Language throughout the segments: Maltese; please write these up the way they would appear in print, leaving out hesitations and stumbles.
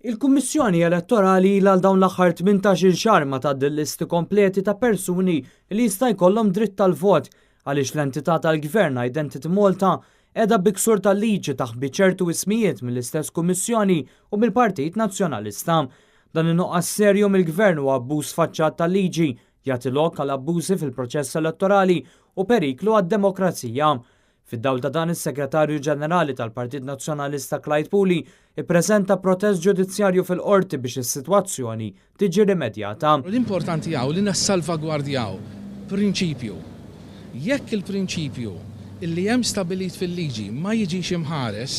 Il-Kummissjoni Elettorali għal dawn l-aħħar 18-il xahar ma tgħaddi listi kompleti ta' persuni li jista' jkollhom dritt tal-vot għaliex l-entità tal-Gvern Identity Malta qiegħda biksur tal-liġi taħbi ċertu ismijiet mill-istess Kummissjoni u mill-Partit Nazzjonalista. Dan in-nuqqas serju mill-Gvern u abbuż faċċat tal-liġi jagħti lok għal abbużi fil-proċess elettorali u periklu għad-demokrazija. Fid-dawl ta' dan is-Segretarju Ġenerali tal-Partit Nazzjonalista Clyde Puli ippreżenta protest ġudizzjarju fil-qorti biex is-sitwazzjoni tiġi rimedjata. L-importanti hawn li nassalvagwardjaw prinċipju. Jekk il-prinċipju illi hemm stabilit fil-liġi ma jiġix imħares,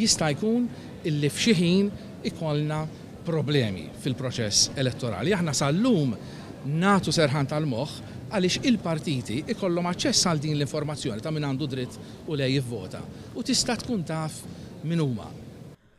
jista' jkun illi f'xi ħin ikollna problemi fil-proċess elettorali. Aħna sal-lum nagħtu serħan tal-moħħ għaliex il-partiti ikollhom aċċess għal din l-informazzjoni ta' min għandu dritt u lej jivvota u tista' tkun taf min huma.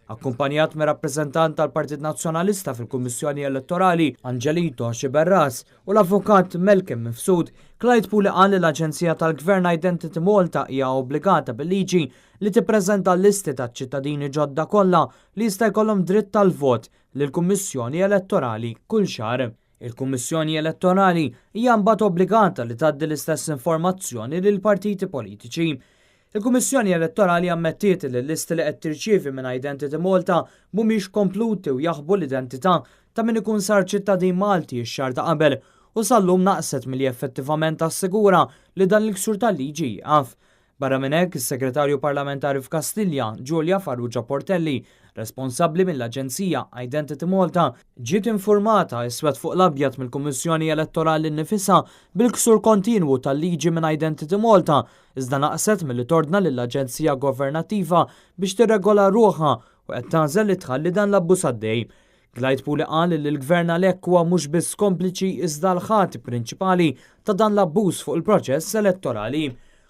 Akkumpanjat me rappreżentant tal-Partit Nazzjonalista fil-Kummissjoni Elettorali Angelito Xiberras u l-Avukat Malcolm Mifsud, Clyde Puli qal li l-Aġenzija tal-Gvern Identity Malta hija obbligata bil-liġi li tippreżenta l-listi taċ-ċittadini ġodda kollha li jista' jkollhom dritt tal-vot lill-Kummissjoni Elettorali kull xahar. Il-Kummissjoni Elettorali hija mbagħad obbligata li tgħaddi l-istess informazzjoni lil partiti politiċi. Il-Kummissjoni Elettorali ammettiet li l-listi li qed tirċievi minn Identity Malta mhumiex kompluti u jaħbu l-identità ta' min ikun sar ċittadin Malti x-xahar ta' qabel u sal-lum naqset milli effettivament assigura li dan l-iksur tal-liġi jaqaf. Barra minn hekk, is-Segretarju Parlamentari f'Kastilja, Giulia Farrugia Portelli, responsabbli mill-Aġenzija Identity Malta, ġiet infurmata iswed fuq l-abjad mill-Kummissjoni Elettorali nnifisha bil-ksur kontinwu tal-liġi minn Identity Malta, iżda naqset milli tordna lill-Aġenzija Governattiva biex tirregola ruħha u qed tagħżel li tħalli dan l-abbuż għaddej. Clyde Puli qal li l-Gvern għalhekk huwa mhux biss kompliċi iżda l-ħati prinċipali ta' dan l-abbuż fuq il-proċess elettorali.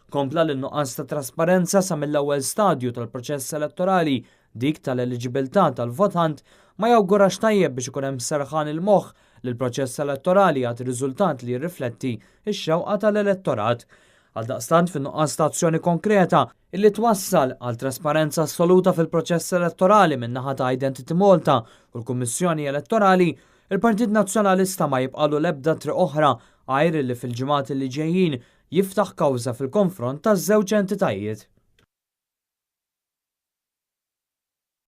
Kompla l-nuqqas ta' trasparenza sa mill-ewwel stadju tal-proċess elettorali dik tal-eliġibilità tal-votant ma jawgurax tajjeb biex ikun hemm serħan il-moħħ li l-proċess elettorali għad riżultat li jirrifletti x-xewqa tal-elettorat. Għaldaqstant fin-nuqqas ta' azzjoni konkreta illi twassal għal trasparenza assoluta fil-proċess elettorali min-naħa ta' Identity Malta u l-Kummissjoni Elettorali, il-Partit Nazzjonalista ma jibqalu l-ebda triq oħra għajr li fil-ġimgħat li ġejjin jiftaħ kawża fil-konfront taż-żewġ entitajiet.